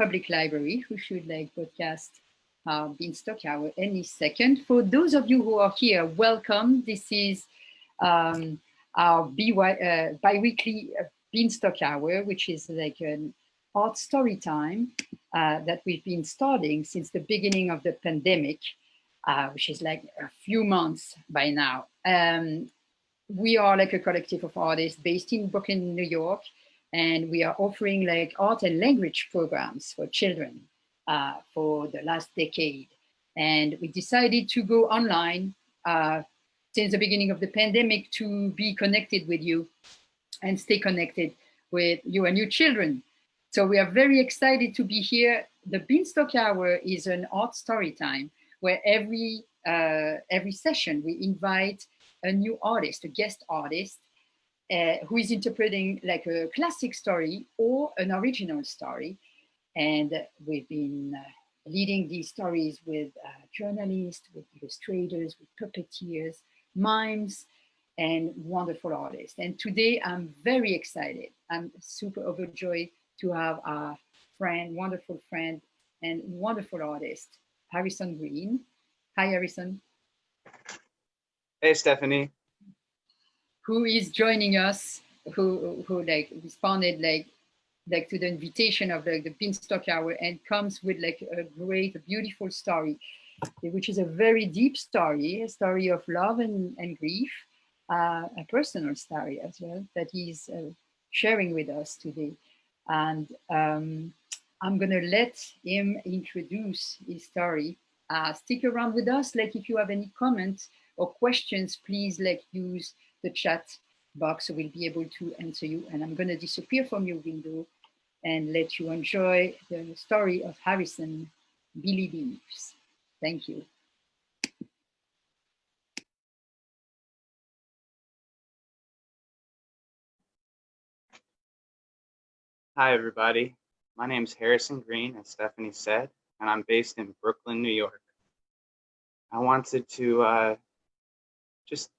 public library, who should like broadcast Beanstalk Hour any second. For those of you who are here, welcome. This is our biweekly Beanstalk Hour, which is like an art story time that we've been starting since the beginning of the pandemic, which is like a few months by now. We are like a collective of artists based in Brooklyn, New York, and we are offering like art and language programs for children for the last decade. And we decided to go online since the beginning of the pandemic to be connected with you and stay connected with you and your children. So we are very excited to be here. The Beanstalk Hour is an art story time where every session we invite a new artist, a guest artist, who is interpreting like a classic story or an original story. And we've been leading these stories with journalists, with illustrators, with puppeteers, mimes, and wonderful artists. And today I'm very excited. I'm super overjoyed to have our friend, wonderful friend, and wonderful artist, Harrison Greene. Hi, Harrison. Hey, Stephanie. Who is joining us, who like responded like to the invitation of like the Beanstalk Hour and comes with like a great, beautiful story, which is a very deep story, a story of love and grief, a personal story as well that he's sharing with us today. And I'm gonna let him introduce his story. Stick around with us. Like if you have any comments or questions, please like use the chat box so we'll be able to answer you. And I'm gonna disappear from your window and let you enjoy the story of Harrison Billy Leaves. Thank you. Hi, everybody. My name is Harrison Greene, as Stephanie said, and I'm based in Brooklyn, New York. I wanted to just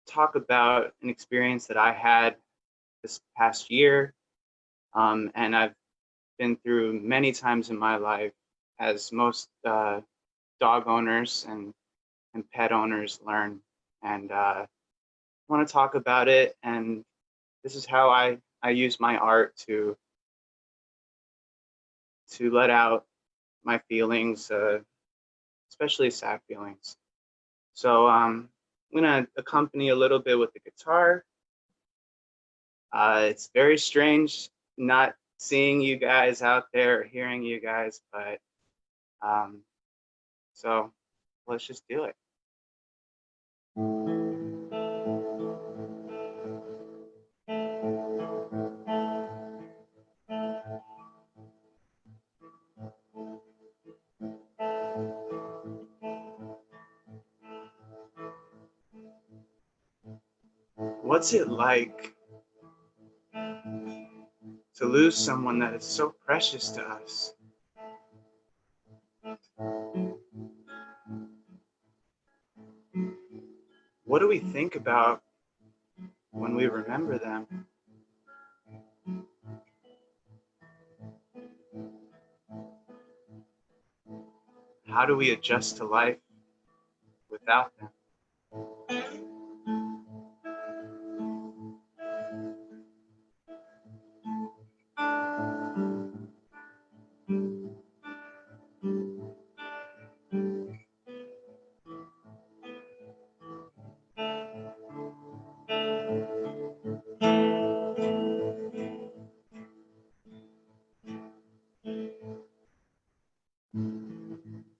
talk about an experience that I had this past year, and I've been through many times in my life, as most dog owners and pet owners learn. And I want to talk about it, and this is how I use my art to let out my feelings, especially sad feelings. So I'm gonna accompany a little bit with the guitar. It's very strange not seeing you guys out there or hearing you guys, but so let's just do it. What's it like to lose someone that is so precious to us? What do we think about when we remember them? How do we adjust to life without them?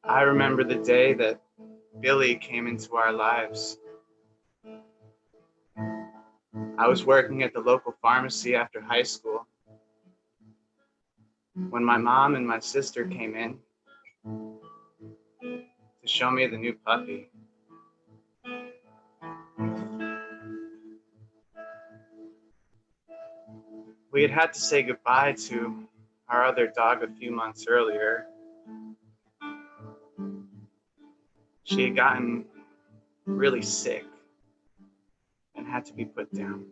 I remember the day that Billy came into our lives. I was working at the local pharmacy after high school when my mom and my sister came in to show me the new puppy. We had to say goodbye to our other dog a few months earlier. She had gotten really sick and had to be put down.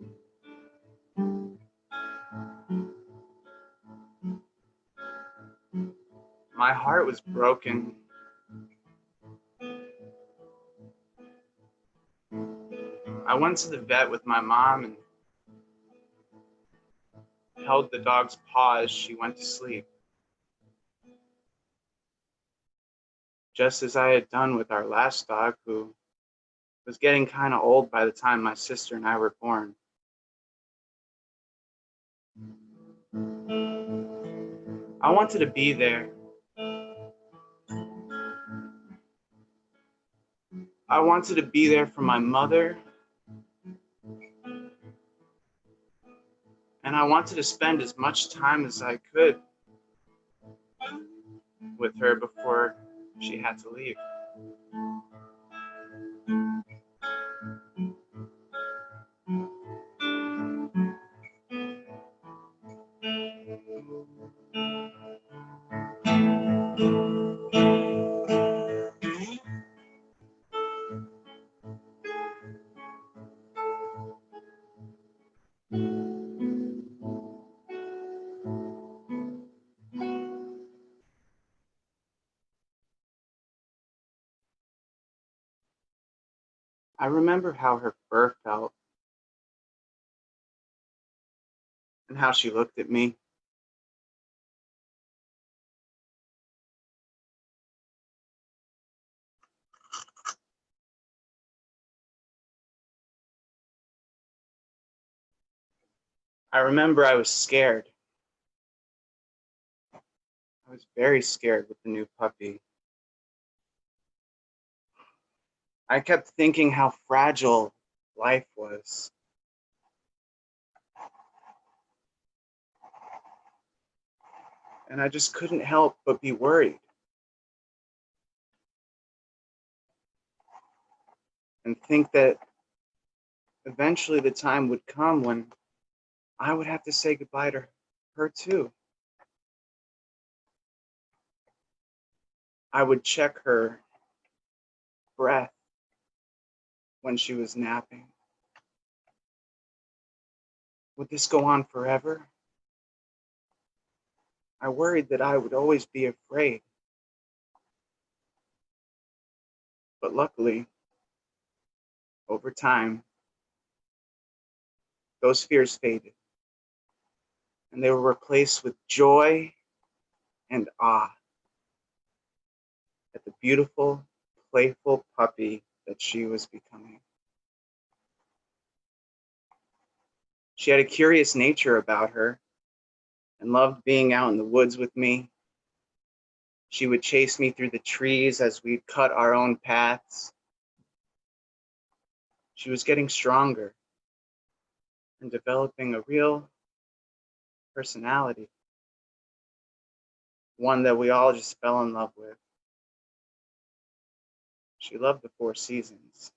My heart was broken. I went to the vet with my mom and held the dog's paw as she went to sleep, just as I had done with our last dog, who was getting kind of old by the time my sister and I were born. I wanted to be there. I wanted to be there for my mother, and I wanted to spend as much time as I could with her before she had to leave. I remember how her fur felt and how she looked at me. I remember I was scared. I was very scared with the new puppy. I kept thinking how fragile life was. And I just couldn't help but be worried and think that eventually the time would come when I would have to say goodbye to her too. I would check her breath when she was napping. Would this go on forever? I worried that I would always be afraid. But luckily, over time, those fears faded, and they were replaced with joy and awe at the beautiful, playful puppy that she was becoming. She had a curious nature about her and loved being out in the woods with me. She would chase me through the trees as we'd cut our own paths. She was getting stronger and developing a real personality, one that we all just fell in love with. She loved the 4 seasons.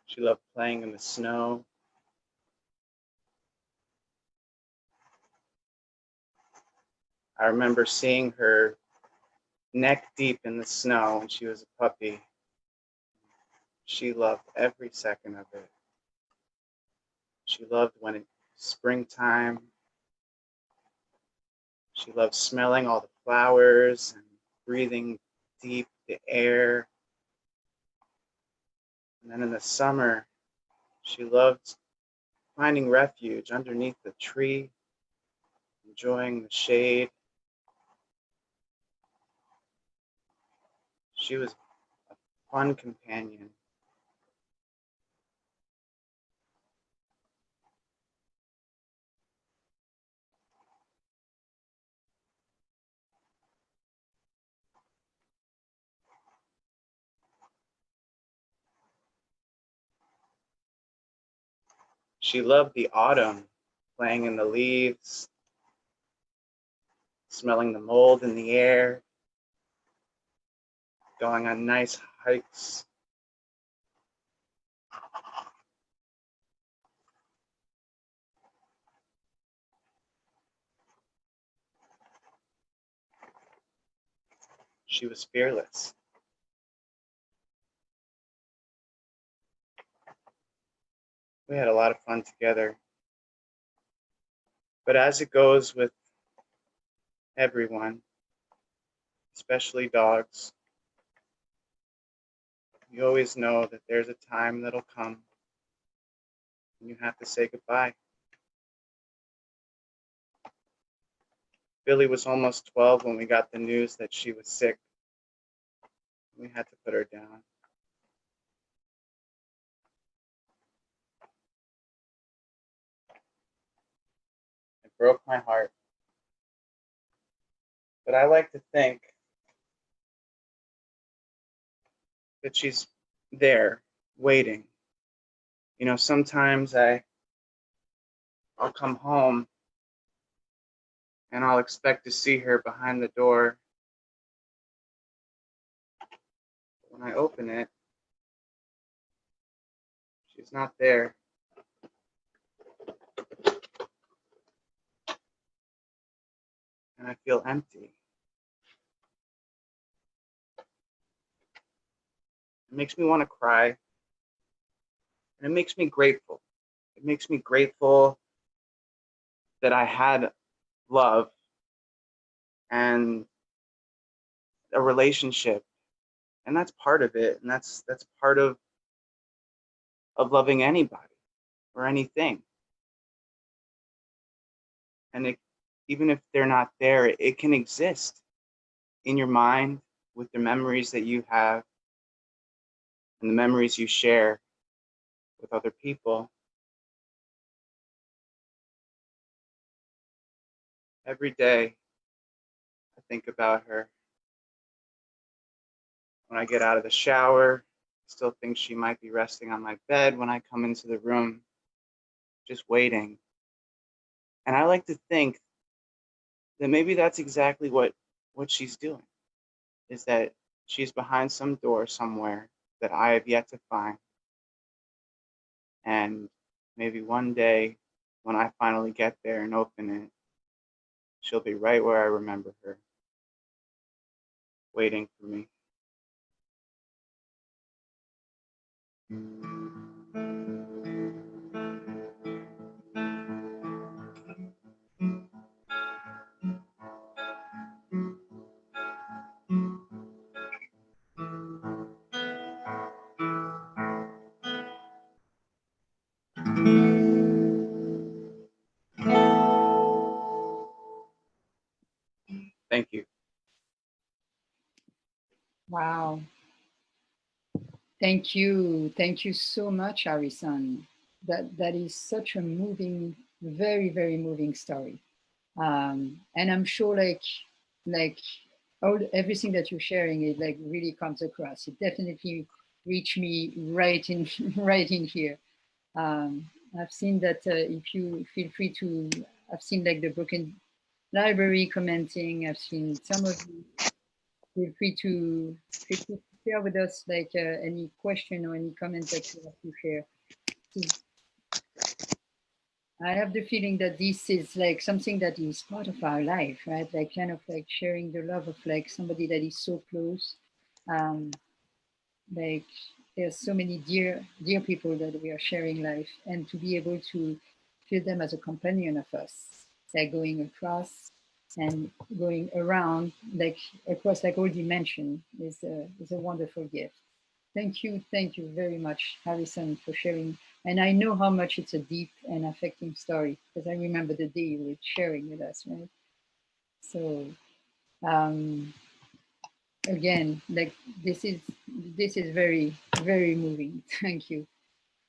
She loved playing in the snow. I remember seeing her neck deep in the snow when she was a puppy. She loved every second of it. She loved when it was springtime. She loved smelling all the flowers and breathing deep the air. And then in the summer, she loved finding refuge underneath the tree, enjoying the shade. She was a fun companion. She loved the autumn, playing in the leaves, smelling the mold in the air, going on nice hikes. she was fearless. We had a lot of fun together. But as it goes with everyone, especially dogs, you always know that there's a time that'll come and you have to say goodbye. Billy was almost 12 when we got the news that she was sick. We had to put her down. It broke my heart. But I like to think that she's there, waiting. You know, sometimes I'll come home and I'll expect to see her behind the door. When I open it, she's not there. And I feel empty. It makes me want to cry. And it makes me grateful. It makes me grateful that I had love and a relationship. And that's part of it. And that's part of loving anybody or anything. And even if they're not there, it can exist in your mind with the memories that you have and the memories you share with other people. Every day, I think about her. When I get out of the shower, I still think she might be resting on my bed when I come into the room, just waiting. And I like to think that maybe that's exactly what she's doing, is that she's behind some door somewhere that I have yet to find. And maybe one day when I finally get there and open it, she'll be right where I remember her, waiting for me. Thank you. Wow. Thank you. Thank you so much, Harrison. That is such a moving, very, very moving story. And I'm sure like everything that you're sharing, it like really comes across. It definitely reached me right in right in here. I've seen that if you feel free to, I've seen like the Broken Library commenting. I've seen some of you feel free to share with us like any question or any comment that you have to share. I have the feeling that this is like something that is part of our life, right? Like kind of like sharing the love of like somebody that is so close. Um, like there's so many dear people that we are sharing life, and to be able to feel them as a companion of us, like going across and going around, like across like all dimension is a wonderful gift. Thank you very much, Harrison, for sharing. And I know how much it's a deep and affecting story because I remember the day you were sharing with us, right? So um, again, like this is very very moving. Thank you.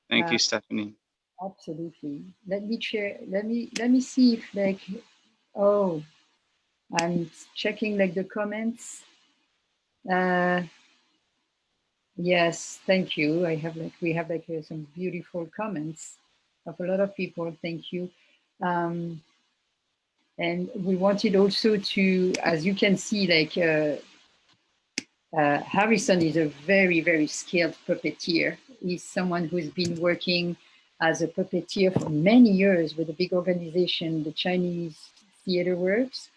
Thank you, Stephanie. Absolutely. Let me share. Let me see if like oh I'm checking like the comments. Uh, yes, thank you. We have like some beautiful comments of a lot of people. Thank you. Um, and we wanted also to, as you can see, like Harrison is a very, very skilled puppeteer. He's someone who's been working as a puppeteer for many years with a big organization, the Chinese Theater Works.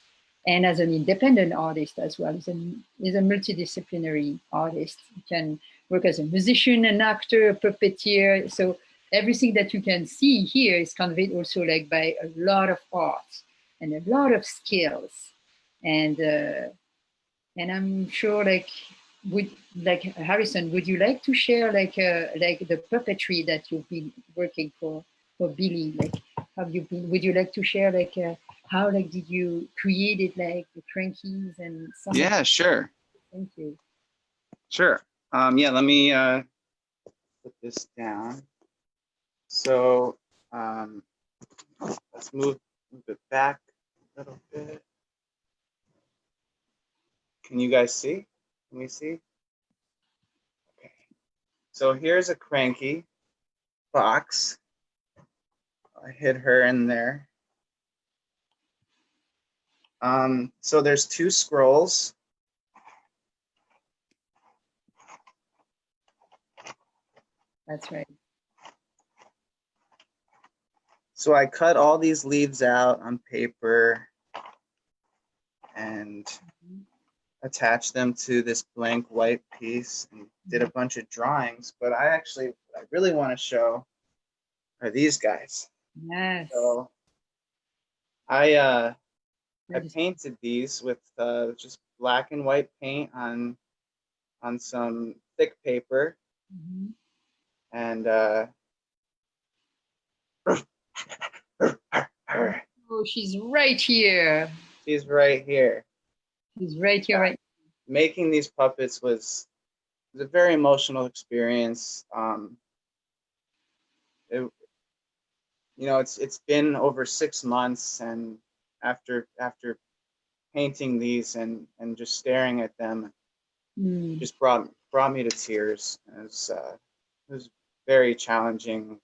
and as an independent artist as well. He's a multidisciplinary artist. He can work as a musician, an actor, a puppeteer. So everything that you can see here is conveyed also like by a lot of art and a lot of skills. And I'm sure would like Harrison, would you like to share like the puppetry that you've been working for Billy? Like, have you been? Would you like to share how like did you create it, like the crankies and some? Yeah, sure. Thank you. Sure. Yeah, let me put this down. So let's move it back a little bit. Can you guys see? Can we see? Okay. So here's a cranky box. I hid her in there. So there's 2 scrolls. That's right. So I cut all these leaves out on paper and attached them to this blank white piece and did a bunch of drawings. But what I really want to show are these guys. Yes. So I painted these with just black and white paint on some thick paper. Mm-hmm. And oh, she's right here. She's right here. She's right here, right. Making these puppets was a very emotional experience. It's been over 6 months, and after painting these and just staring at them, just brought me to tears. It was very challenging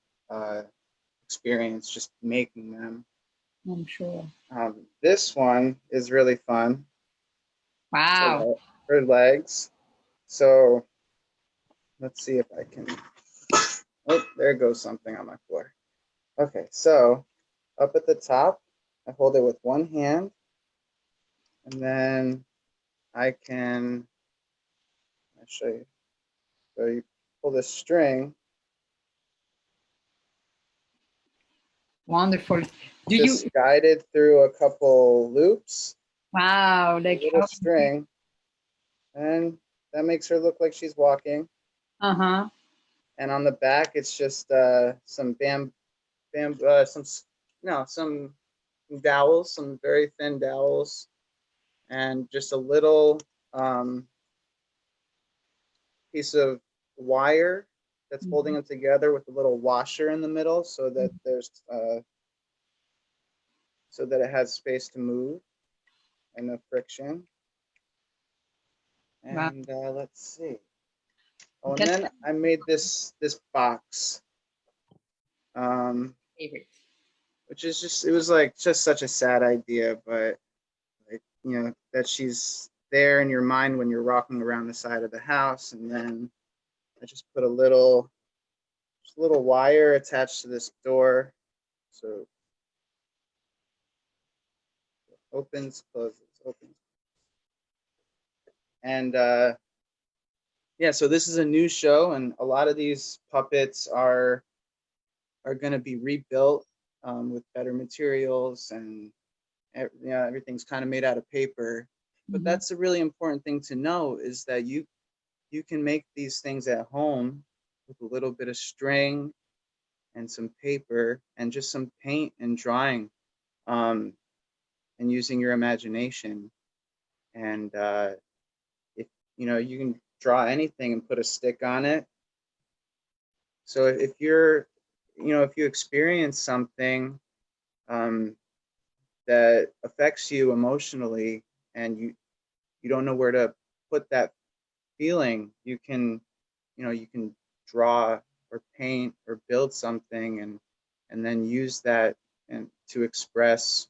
experience just making them. I'm sure. This one is really fun. Wow. Her legs. So let's see if I can. Oh, there goes something on my floor. Okay, so up at the top, I hold it with one hand, and then I'll show you. So you pull this string. Wonderful. Just guided through a couple loops. Wow, like a little string, and that makes her look like she's walking. Uh-huh. And on the back, it's just some some dowels, some very thin dowels, and just a little piece of wire that's holding them together with a little washer in the middle, so that there's so that it has space to move and no friction. And let's see. Oh, and then I made this box, which is just such a sad idea, but that she's there in your mind when you're walking around the side of the house. And then I just put a little wire attached to this door, so it opens, closes, opens. And yeah, so this is a new show, and a lot of these puppets are going to be rebuilt with better materials, and everything's kind of made out of paper. But that's a really important thing to know, is that you can make these things at home with a little bit of string and some paper and just some paint and drawing, and using your imagination. And if you can draw anything and put a stick on it. So if you're if you experience something that affects you emotionally, and you don't know where to put that feeling, you can draw or paint or build something, and then use that and to express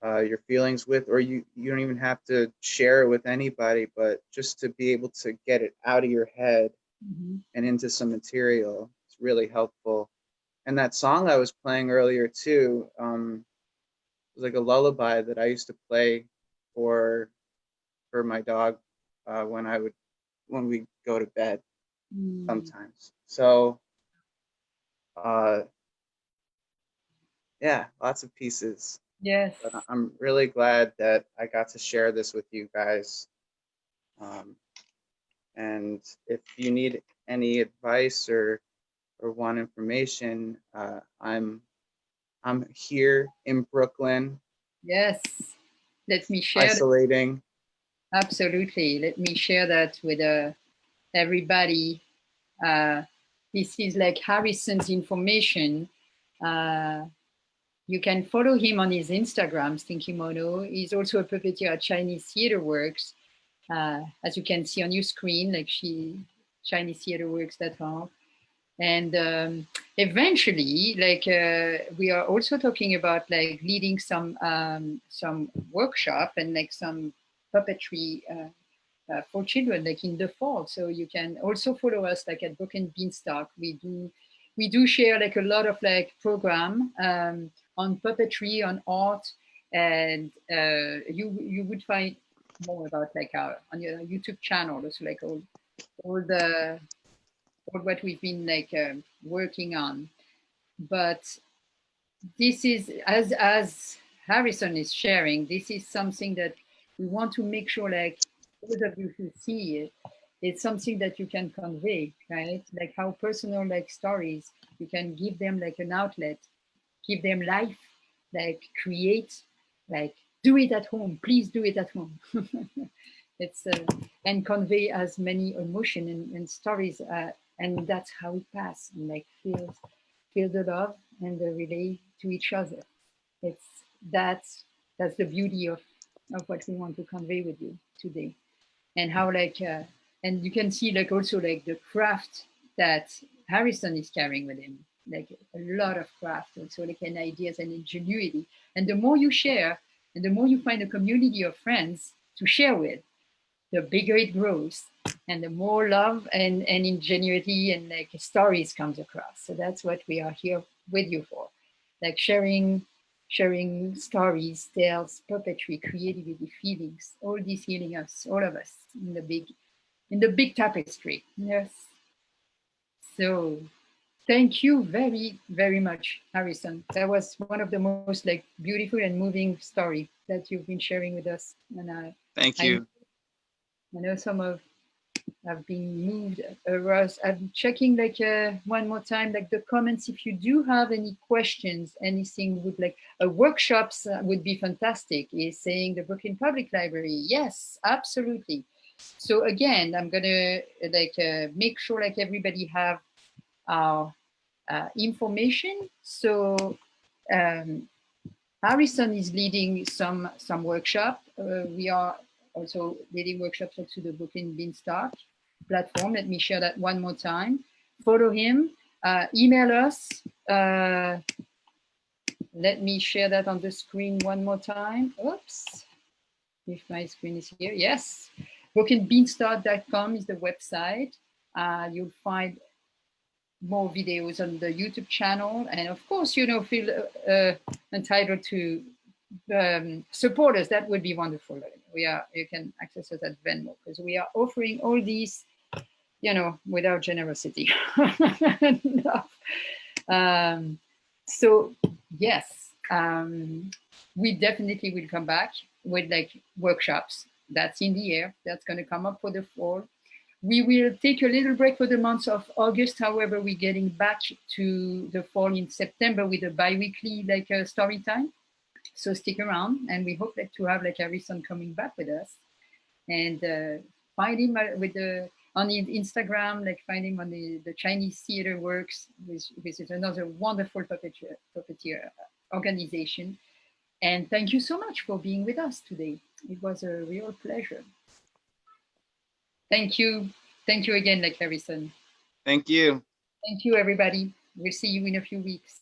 your feelings with, or you don't even have to share it with anybody, but just to be able to get it out of your head and into some material. It's really helpful. And that song I was playing earlier too, was like a lullaby that I used to play for my dog when we go to bed sometimes. So yeah, lots of pieces. Yes. But I'm really glad that I got to share this with you guys. And if you need any advice or want information, I'm here in Brooklyn. Yes. Let me share. Isolating. Absolutely. Let me share that with everybody. This is like Harrison's information. You can follow him on his Instagram, Stinkimono. He's also a puppeteer at Chinese Theater Works. As you can see on your screen, like ChineseTheaterWorks.com. And eventually, like we are also talking about like leading some workshop and like some puppetry for children, like in the fall. So you can also follow us like at Book and Beanstalk. We do share like a lot of like program on puppetry, on art, and you would find more about like our on your YouTube channel, also like all what we've been like working on. But this is as Harrison is sharing, this is something that we want to make sure like those of you who see it, it's something that you can convey, right? Like how personal like stories, you can give them like an outlet, give them life, like create, like do it at home, please do it at home. It's and convey as many emotion and stories, and that's how it pass and like feel the love and the relay to each other. It's that's the beauty of what we want to convey with you today, and how like and you can see like also like the craft that Harrison is carrying with him, like a lot of craft also like and ideas and ingenuity. And the more you share, and the more you find a community of friends to share with, the bigger it grows, and the more love and ingenuity and like stories comes across. So that's what we are here with you for, like sharing stories, tales, puppetry, creativity, feelings, all these healing us, all of us in the big tapestry. Yes. So thank you very, very much, Harrison. That was one of the most like beautiful and moving story that you've been sharing with us. And thank you. I know some of have been moved. I'm checking like one more time, like the comments. If you do have any questions, anything would like workshops would be fantastic. Is saying the Brooklyn Public Library. Yes, absolutely. So again, I'm gonna like make sure like everybody have our information. So Harrison is leading some workshop. We are also leading workshops to the Brooklyn Beanstalk platform. Let me share that one more time. Follow him, email us. Let me share that on the screen one more time. Oops, if my screen is here. Yes, brooklynbeanstalk.com is the website. You'll find more videos on the YouTube channel. And of course, you know, feel entitled to support us. That would be wonderful. You can access us at Venmo because we are offering all these, you know, without generosity. No. So yes, we definitely will come back with like workshops. That's in the air. That's going to come up for the fall. We will take a little break for the month of August. However, we're getting back to the fall in September with a biweekly like story time. So stick around, and we hope like to have like Harrison coming back with us, and find him with the on the Instagram, like find him on the Chinese Theater Works, which is another wonderful puppeteer organization. And thank you so much for being with us today. It was a real pleasure. Thank you. Thank you again, like Harrison. Thank you. Thank you, everybody. We'll see you in a few weeks.